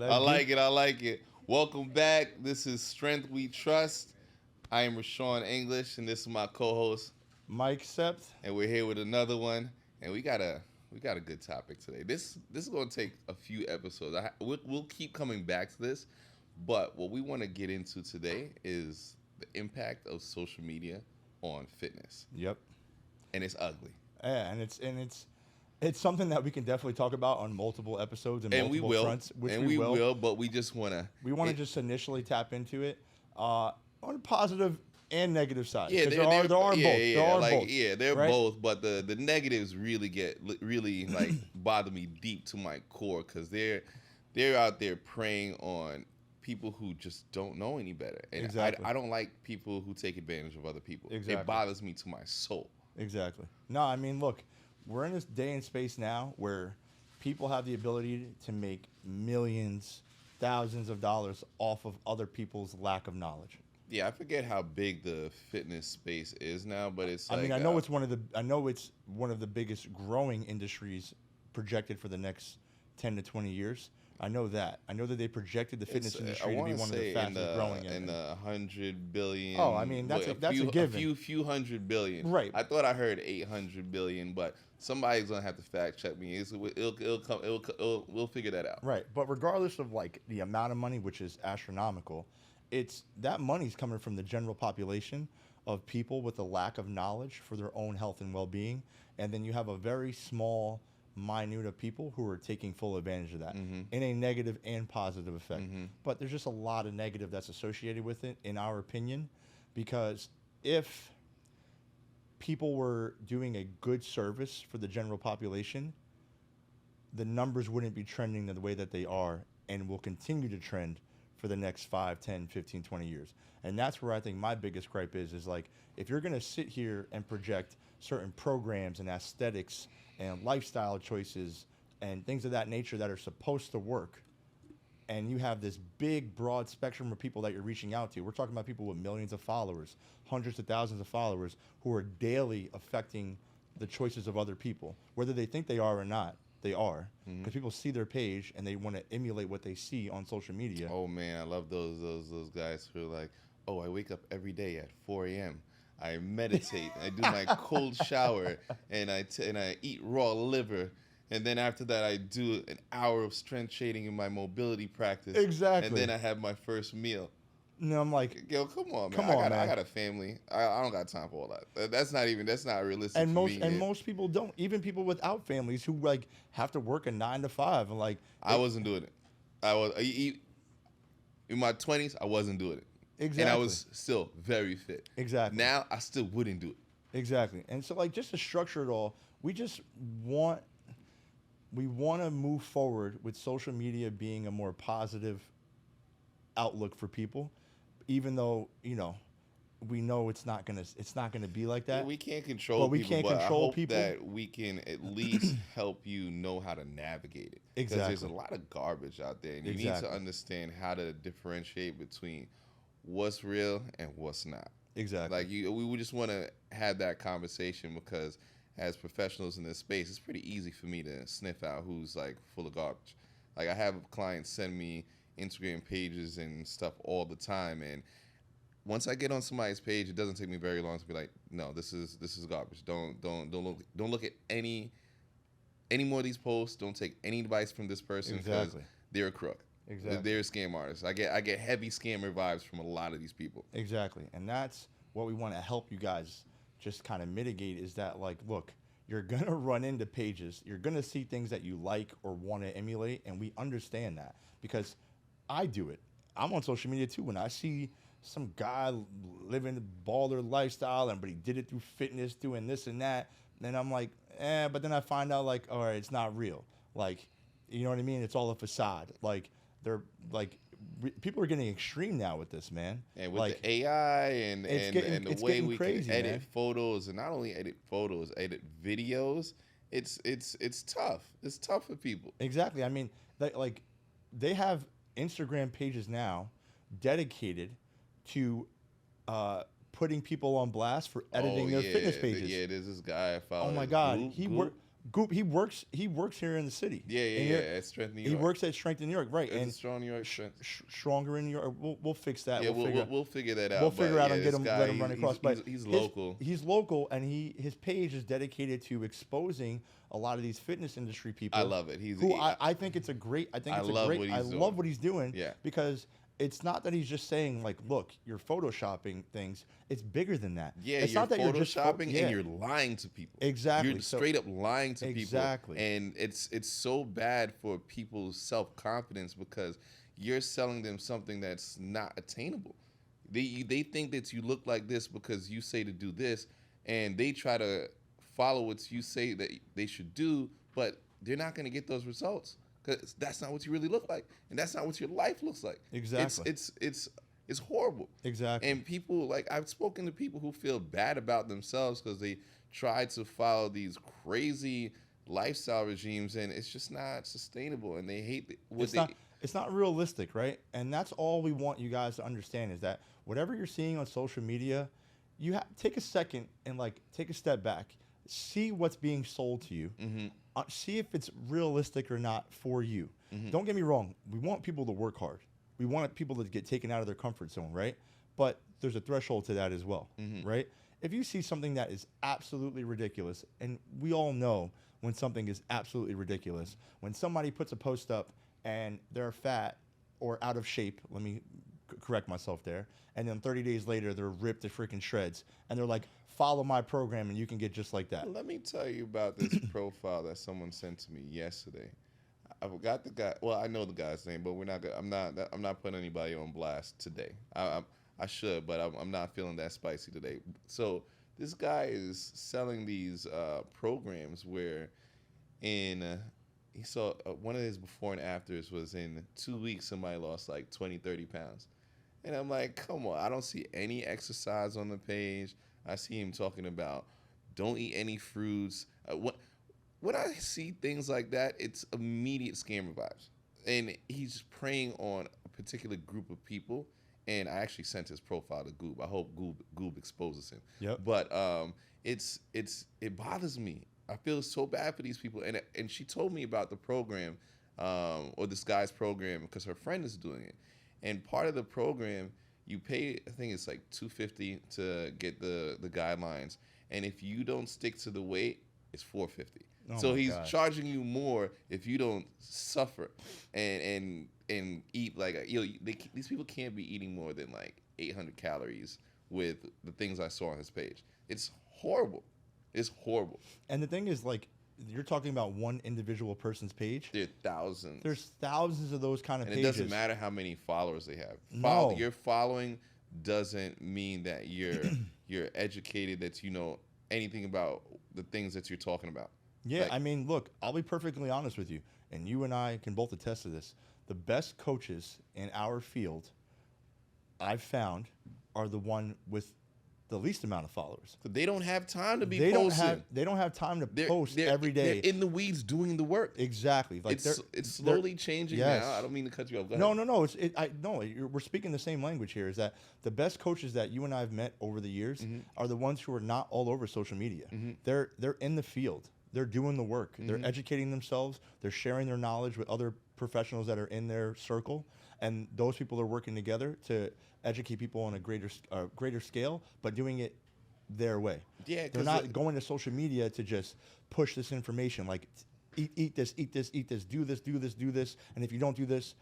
I like it. I like it. Welcome back. This is Strength We Trust. I am Rashawn English, and this is my co-host, Mike Sept. and we're here with another one. And we got a good topic today. This is going to take a few episodes. We'll keep coming back to this, but what we want to get into today is the impact of social media on fitness, Yep. and it's ugly. Yeah, and it's something that we can definitely talk about on multiple episodes and And we multiple will, fronts, which and we will. but we just want to. We want to just initially tap into it on a positive and negative side. Yeah, 'Cause there are both. There are both. yeah, they're right? both, but the negatives really like bother me deep to my core because they're out there preying on people who just don't know any better, and Exactly. I don't like people who take advantage of other people. Exactly. It bothers me to my soul. Exactly. No, I mean, look, we're in this day and space now where people have the ability to make millions, thousands of dollars off of other people's lack of knowledge. Yeah, I forget how big the fitness space is now, but it's I like mean, I know it's one of the biggest growing industries projected for the next 10 to 20 years. I know that. I know that they projected the fitness I industry to be wanna one of the say fastest growing. in the 100 billion. Oh, I mean, that's a few, given. few 100 billion. Right. I thought I heard 800 billion, but somebody's gonna have to fact check me. We'll figure that out. Right, but regardless of like the amount of money, which is astronomical, it's that money's coming from the general population of people with a lack of knowledge for their own health and well-being, and then you have a very small minute of people who are taking full advantage of that in a negative and positive effect. But there's just a lot of negative that's associated with it, in our opinion, because if people were doing a good service for the general population, the numbers wouldn't be trending the way that they are and will continue to trend for the next 5, 10, 15, 20 years. And that's where I think my biggest gripe is like, if you're going to sit here and project certain programs and aesthetics and lifestyle choices and things of that nature that are supposed to work, and you have this big, broad spectrum of people that you're reaching out to. We're talking about people with millions of followers, hundreds of thousands of followers, who are daily affecting the choices of other people, whether they think they are or not. They are, because people see their page and they want to emulate what they see on social media. Oh man, I love those guys who are like, oh, I wake up every day at 4 a.m. I meditate, I do my cold shower, and I eat raw liver, and then after that I do an hour of strength training in my mobility practice. Exactly. And then I have my first meal. No, I'm like, Yo, come on, man. Come on, I man. got a family. I don't got time for all that. That's not realistic and for most me. and most people don't. Even people without families who like have to work a 9 to 5, and like I wasn't doing it. I was in my 20s. I wasn't doing it. Exactly. And I was still very fit. Exactly. Now I still wouldn't do it. Exactly. And so like, just to structure it all, we want to move forward with social media being a more positive outlook for people, even though, we know it's not gonna be like that. We can't control But we people, can't but control I hope people. that we can at least help you know how to navigate it. Because there's a Exactly. lot of garbage out there, and you need Exactly. to understand how to differentiate between what's real and what's not. Exactly. Like we just want to have that conversation because as professionals in this space, it's pretty easy for me to sniff out who's like full of garbage. Like I have clients send me Instagram pages and stuff all the time, and once I get on somebody's page, it doesn't take me very long to be like, no, this is garbage. Don't look at any more of these posts. Don't take any advice from this person because Exactly. they're a crook. Exactly. They're a scam artist. I get heavy scammer vibes from a lot of these people. Exactly. And that's what we want to help you guys just kind of mitigate, is that, like, look, you're going to run into pages. You're going to see things that you like or want to emulate, and we understand that because I do it. I'm on social media too. When I see some guy living the baller lifestyle, but he did it through fitness, doing this and that, then I'm like, but then I find out, like, all right, it's not real. Like, you know what I mean? It's all a facade. Like, they're like, people are getting extreme now with this, man. And with like, the AI and the it's way getting we crazy, can edit man. photos, and not only edit photos, edit videos, it's tough. It's tough for people. Exactly. I mean, they have Instagram pages now dedicated to putting people on blast for editing their fitness pages. Yeah, there's this guy I follow. Oh my God, Goop, he works here in the city. Yeah, yeah, And yeah. At Strength New he York. works at Strength in New York, right? It's a And strong New York strength. stronger in New York. We'll fix that. Yeah, we'll figure that out. We'll but figure out yeah, and get this him guy, let him run across. But he's local. He's local, and his page is dedicated to exposing a lot of these fitness industry people. I love it. I think it's a great. I think I it's love a great. what I he's love doing. what he's doing. Yeah. Because it's not that he's just saying like, look, you're photoshopping things. It's bigger than that. Yeah, it's you're not that you're just photoshopping yeah. and you're lying to people. Exactly. You're So- straight up lying to Exactly. people. And it's so bad for people's self-confidence because you're selling them something that's not attainable. They think that you look like this because you say to do this, and they try to follow what you say that they should do, but they're not going to get those results because that's not what you really look like, and that's not what your life looks like. Exactly. It's horrible. Exactly. And people, like, I've spoken to people who feel bad about themselves because they try to follow these crazy lifestyle regimes, and it's just not sustainable. And they hate what it's not realistic, right? And that's all we want you guys to understand is that whatever you're seeing on social media, you take a second and like take a step back, see what's being sold to you, see if it's realistic or not for you. Don't get me wrong, we want people to work hard. We want people to get taken out of their comfort zone, right? But there's a threshold to that as well, right? If you see something that is absolutely ridiculous, and we all know when something is absolutely ridiculous, when somebody puts a post up and they're fat or out of shape, let me correct myself there, and then 30 days later they're ripped to freaking shreds, and they're like, follow my program and you can get just like that. Let me tell you about this profile that someone sent to me yesterday. I forgot the guy. Well, I know the guy's name, but we're not. I'm not putting anybody on blast today. I should, but I'm not feeling that spicy today. So this guy is selling these programs where, he saw one of his before and afters was in 2 weeks somebody lost like 20, 30 pounds, and I'm like, come on! I don't see any exercise on the page. I see him talking about don't eat any fruits. When I see things like that, it's immediate scammer vibes. And he's preying on a particular group of people. And I actually sent his profile to Goob. I hope Goob exposes him. Yep. But it bothers me. I feel so bad for these people. And she told me about the program, or this guy's program, because her friend is doing it. And part of the program, you pay, I think it's like $250 to get the guidelines. And if you don't stick to the weight, it's $450. So he's charging you more if you don't suffer and eat like these people can't be eating more than like 800 calories with the things I saw on his page. It's horrible. It's horrible. And the thing is, like, you're talking about one individual person's page. There are thousands. There's thousands of those kind of and pages. it doesn't matter how many followers they have. No. Your following doesn't mean that you're educated, that you know anything about the things that you're talking about. Yeah, Like, I mean, look, I'll be perfectly honest with you, and you and I can both attest to this. The best coaches in our field, I've found, are the one with the least amount of followers. they don't have time to be They posting. don't have time to They're- post they're- every day. They're in the weeds doing the work. Exactly. Like It's slowly changing yes. now. I don't mean to cut you off. Go No, ahead. no, no. We're speaking the same language here. Is that the best coaches that you and I have met over the years are the ones who are not all over social media. They're in the field. They're doing the work. They're educating themselves. They're sharing their knowledge with other professionals that are in their circle, and those people are working together to educate people on a greater scale, but doing it their way. Yeah, they're not going to social media to just push this information like eat this, do this, and if you don't do this,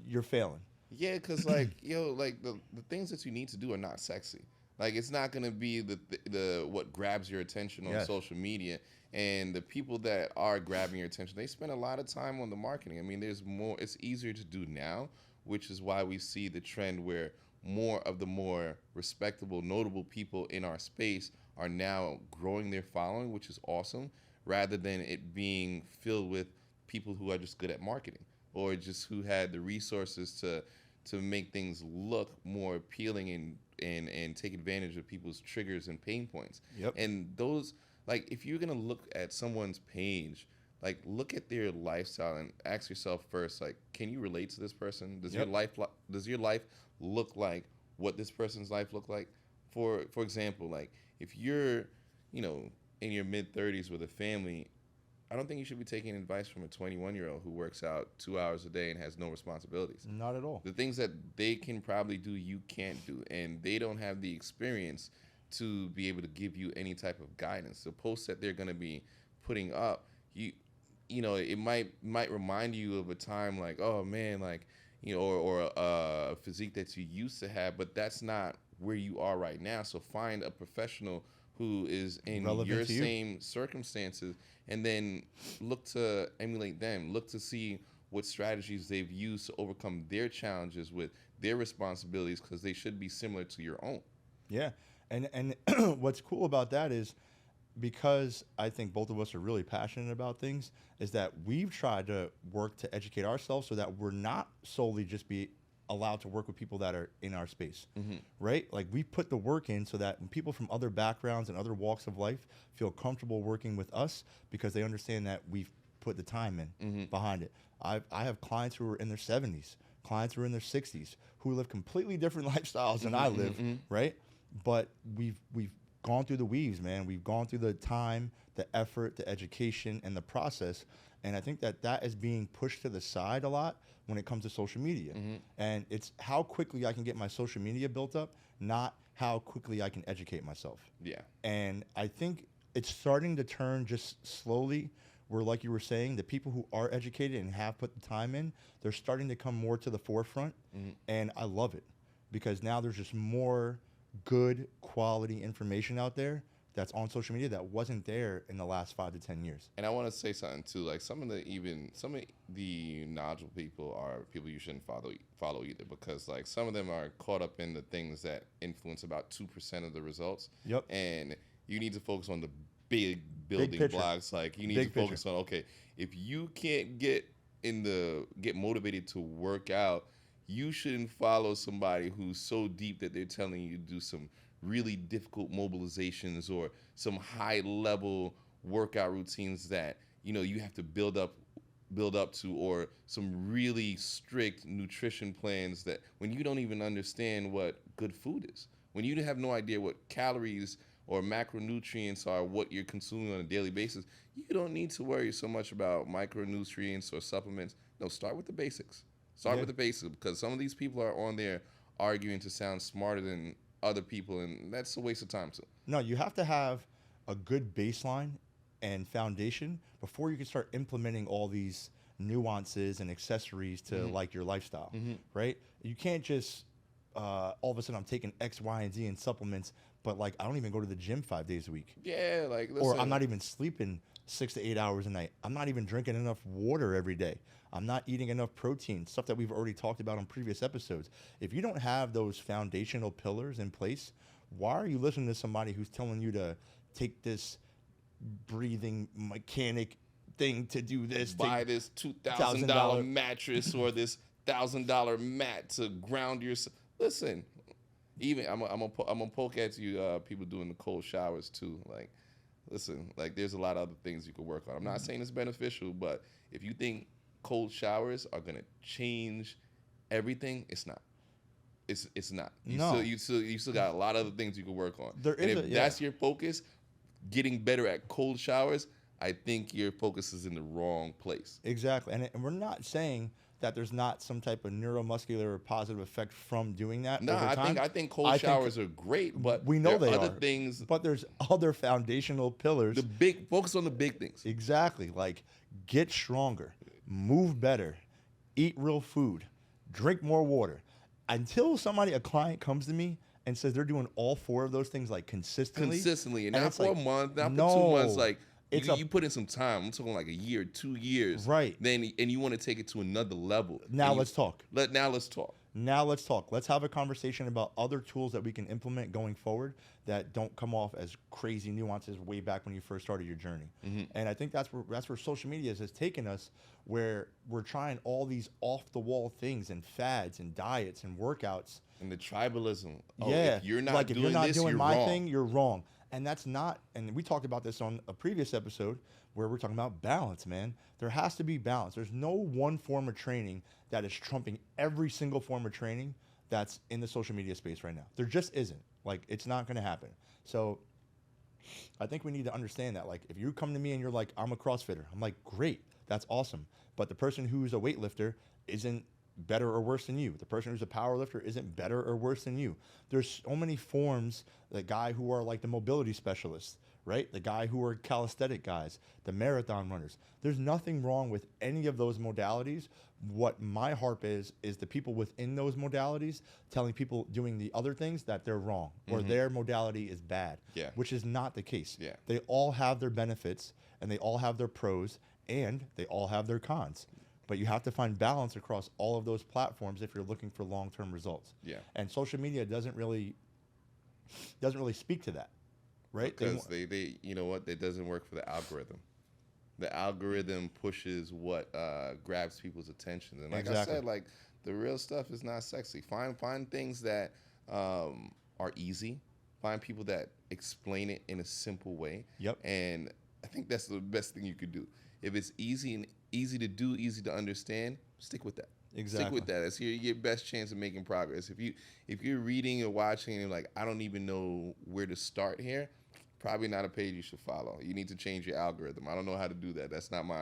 you're failing. Yeah, because like like the things that you need to do are not sexy. Like it's not gonna be the what grabs your attention on Yes. social media. And the people that are grabbing your attention, they spend a lot of time on the marketing. I mean, there's more. It's easier to do now, which is why we see the trend where more of the more respectable, notable people in our space are now growing their following, which is awesome, rather than it being filled with people who are just good at marketing or just who had the resources to make things look more appealing and take advantage of people's triggers and pain points. Yep. And those, like, if you're gonna look at someone's page, like, look at their lifestyle and ask yourself first, like, can you relate to this person? Does Yep. your life look like what this person's life look like? For example, like, if you're, in your mid-30s with a family, I don't think you should be taking advice from a 21-year-old who works out 2 hours a day and has no responsibilities. Not at all. The things that they can probably do, you can't do, and they don't have the experience to be able to give you any type of guidance. The posts that they're going to be putting up, you know, it might remind you of a time like, oh man, like, you know, or a physique that you used to have, but that's not where you are right now. So find a professional who is in Relevant your to you. same circumstances, and then look to emulate them. Look to see what strategies they've used to overcome their challenges with their responsibilities, because they should be similar to your own. Yeah. And what's cool about that is, because I think both of us are really passionate about things, is that we've tried to work to educate ourselves so that we're not solely just be allowed to work with people that are in our space, right? Like, we put the work in so that people from other backgrounds and other walks of life feel comfortable working with us, because they understand that we've put the time in behind it. I have clients who are in their 70s, clients who are in their 60s, who live completely different lifestyles than I live, right? But we've gone through the weaves, man. We've gone through the time, the effort, the education, and the process. And I think that that is being pushed to the side a lot when it comes to social media. And it's how quickly I can get my social media built up, not how quickly I can educate myself. Yeah. And I think it's starting to turn just slowly, where, like you were saying, the people who are educated and have put the time in, they're starting to come more to the forefront. And I love it, because now there's just more good quality information out there that's on social media that wasn't there in the last 5 to 10 years. And I want to say something too. Like, some of the knowledgeable people are people you shouldn't follow either, because like some of them are caught up in the things that influence about 2% of the results. Yep. And you need to focus on the big building picture. blocks. Like, you need Big to focus on, okay, if you can't get motivated to work out, you shouldn't follow somebody who's so deep that they're telling you to do some really difficult mobilizations or some high level workout routines that, you know, you have to build up to, or some really strict nutrition plans that, when you don't even understand what good food is, when you have no idea what calories or macronutrients are, what you're consuming on a daily basis, you don't need to worry so much about micronutrients or supplements. No, start with the basics. Start with the basics, because some of these people are on there arguing to sound smarter than other people, and that's a waste of time too. No, you have to have a good baseline and foundation before you can start implementing all these nuances and accessories to like your lifestyle, right? You can't just all of a sudden I'm taking X, Y, and Z in supplements, but like I don't even go to the gym 5 days a week. Yeah, like, listen, Or I'm not even sleeping 6 to 8 hours a night. I'm not even drinking enough water every day. I'm not eating enough protein, stuff that we've already talked about on previous episodes. If you don't have those foundational pillars in place, why are you listening to somebody who's telling you to take this breathing mechanic thing to do this? buy this $2,000 mattress or this $1,000 mat to ground yourself. Listen, even I'm gonna poke at you, people doing the cold showers too. Like, listen, like, there's a lot of other things you could work on. I'm not saying it's beneficial, but if you think cold showers are gonna change everything, it's not. It's not. You still got a lot of other things you can work on. And if that's your focus, getting better at cold showers, I think your focus is in the wrong place. Exactly. And we're not saying that there's not some type of neuromuscular or positive effect from doing that. No, over time. I think cold showers are great, but we know there they are other are. things. But there's other foundational pillars. Focus on the big things. Exactly. Like, get stronger, move better, eat real food, drink more water. Until a client comes to me and says they're doing all 4 of those things like consistently, And not it's for like, a month, not no, for 2 months. Like, you put in some time. I'm talking like a year, 2 years. Right. And you want to take it to another level. Now let's talk. Now let's talk. Now let's talk. Let's have a conversation about other tools that we can implement going forward that don't come off as crazy nuances way back when you first started your journey. And I think that's where social media has taken us, where we're trying all these off the wall things and fads and diets and workouts. And the tribalism. If you're not like doing if you're not this, doing you're my wrong. thing, you're wrong. And that's not. And we talked about this on a previous episode where we're talking about balance, man. There has to be balance. There's no one form of training that is trumping every single form of training that's in the social media space right now. There just isn't. Like, it's not going to happen. So I think we need to understand that. Like, if you come to me and you're like, I'm a CrossFitter, I'm like, great, that's awesome. But the person who's a weightlifter isn't better or worse than you. The person who's a power lifter isn't better or worse than you. There's so many forms. The guy who are like the mobility specialists, right? The guy who are calisthenic guys, the marathon runners. There's nothing wrong with any of those modalities. What my harp is the people within those modalities telling people doing the other things that they're wrong or their modality is bad, Yeah. which is not the case. Yeah. They all have their benefits and they all have their pros and they all have their cons. But you have to find balance across all of those platforms if you're looking for long-term results. Yeah. And social media doesn't really speak to that, right? Because they you know what, it doesn't work for the algorithm. The algorithm pushes what grabs people's attention, and like Exactly. I said, like the real stuff is not sexy. Find things that are easy. Find people that explain it in a simple way. Yep. And I think that's the best thing you could do. If it's easy to do, easy to understand, stick with that. Exactly. Stick with that. That's your best chance of making progress. If you're reading or watching and you're like, I don't even know where to start here, probably not a page you should follow. You need to change your algorithm. I don't know how to do that. That's not my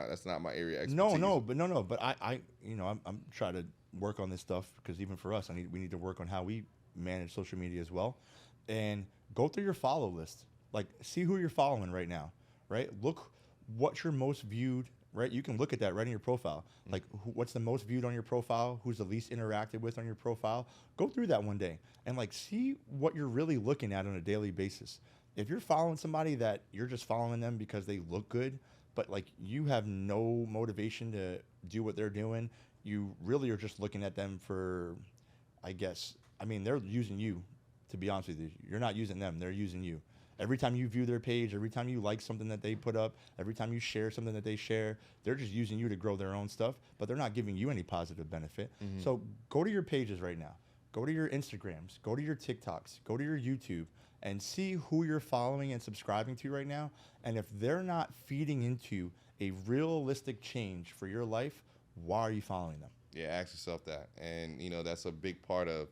area of expertise. But I I'm trying to work on this stuff because even for us, we need to work on how we manage social media as well, and go through your follow list. Like, see who you're following right now, right? Look what's your most viewed, right? You can look at that right in your profile. Like, what's the most viewed on your profile? Who's the least interacted with on your profile? Go through that one day and like see what you're really looking at on a daily basis. If you're following somebody that you're just following them because they look good, but like you have no motivation to do what they're doing, you really are just looking at them for, I guess, they're using you, to be honest with you. You're not using them, they're using you. Every time you view their page, every time you like something that they put up, every time you share something that they share, they're just using you to grow their own stuff, but they're not giving you any positive benefit. So go to your pages right now. Go to your Instagrams, go to your TikToks, go to your YouTube, and see who you're following and subscribing to right now. And if they're not feeding into a realistic change for your life, why are you following them? Yeah, ask yourself that. And, that's a big part of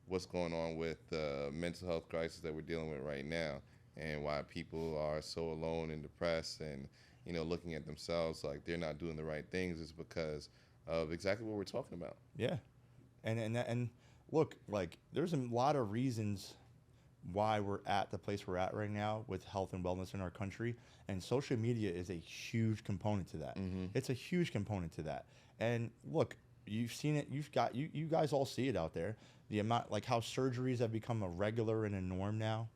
what's going on with the mental health crisis that we're dealing with right now and why people are so alone and depressed and, looking at themselves like they're not doing the right things is because of exactly what we're talking about. Yeah. And look, like, there's a lot of reasons why we're at the place we're at right now with health and wellness in our country, and social media is a huge component to that. It's a huge component to that. And look, you've seen it, you guys all see it out there, the amount, like how surgeries have become a regular and a norm now,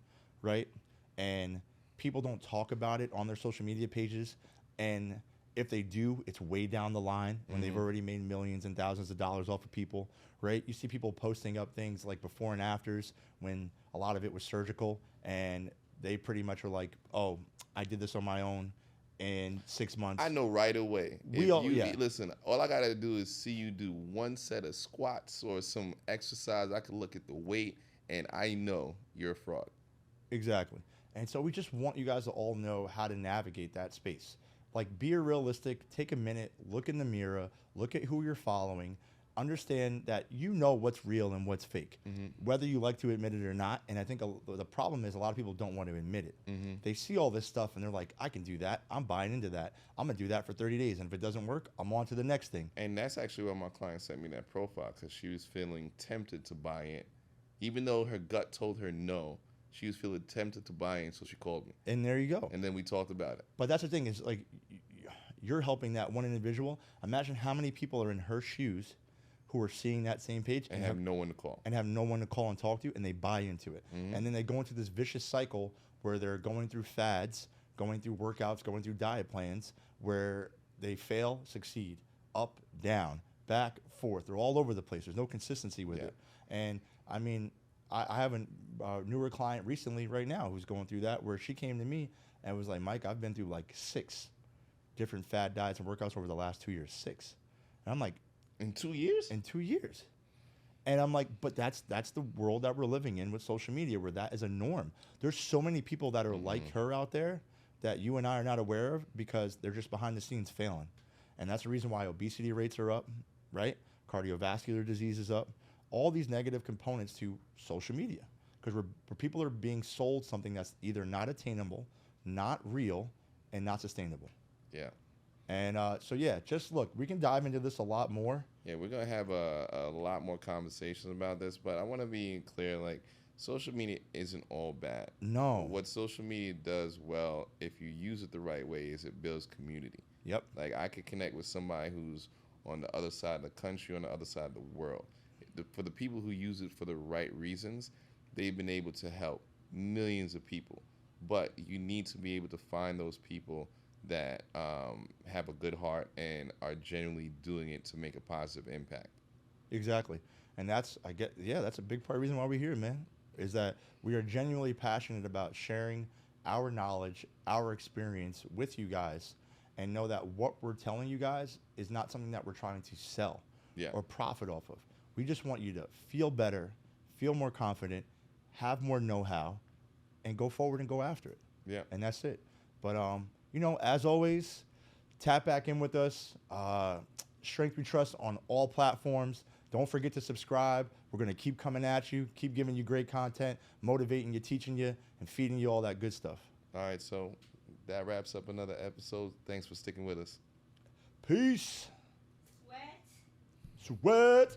right? And people don't talk about it on their social media pages, and if they do, it's way down the line when they've already made millions and thousands of dollars off of people, right? You see people posting up things like before and afters when a lot of it was surgical, and they pretty much are like, oh, I did this on my own in 6 months. I know right away. Listen, all I got to do is see you do one set of squats or some exercise. I can look at the weight, and I know you're a fraud. Exactly. And so we just want you guys to all know how to navigate that space. Like, be realistic, take a minute, look in the mirror, look at who you're following, understand that you know what's real and what's fake, whether you like to admit it or not. And I think the problem is a lot of people don't want to admit it. They see all this stuff and they're like, I can do that. I'm buying into that. I'm going to do that for 30 days. And if it doesn't work, I'm on to the next thing. And that's actually why my client sent me that profile, because she was feeling tempted to buy it. Even though her gut told her no, she was feeling tempted to buy it, so she called me. And there you go. And then we talked about it. But that's the thing is, like, you're helping that one individual. Imagine how many people are in her shoes who are seeing that same page And have no one to call. And have no one to call and talk to, and they buy into it. And then they go into this vicious cycle where they're going through fads, going through workouts, going through diet plans, where they fail, succeed, up, down, back, forth. They're all over the place. There's no consistency with it. And I have a newer client recently right now who's going through that, where she came to me and was like, Mike, I've been through like 6 different fad diets and workouts over the last 2 years. 6. And I'm like, in 2 years? In 2 years. And I'm like, but that's the world that we're living in with social media, where that is a norm. There's so many people that are like her out there that you and I are not aware of because they're just behind the scenes failing. And that's the reason why obesity rates are up, right? Cardiovascular disease is up. All these negative components to social media. because where people are being sold something that's either not attainable, not real, and not sustainable. Yeah. And so yeah, just look, we can dive into this a lot more. Yeah, we're gonna have a lot more conversations about this, but I want to be clear. Like, social media isn't all bad. No. What social media does well, if you use it the right way, is it builds community. Yep. Like, I could connect with somebody who's on the other side of the country, on the other side of the world. For the people who use it for the right reasons, they've been able to help millions of people. But you need to be able to find those people that have a good heart and are genuinely doing it to make a positive impact. Exactly. And that's that's a big part of the reason why we're here, man. Is that we are genuinely passionate about sharing our knowledge, our experience with you guys, and know that what we're telling you guys is not something that we're trying to sell Yeah. or profit off of. We just want you to feel better, feel more confident, have more know-how, and go forward and go after it. Yeah. And that's it. But as always, tap back in with us. Strength We Trust on all platforms. Don't forget to subscribe. We're going to keep coming at you, keep giving you great content, motivating you, teaching you, and feeding you all that good stuff. All right, so that wraps up another episode. Thanks for sticking with us. Peace. Sweat. Sweat.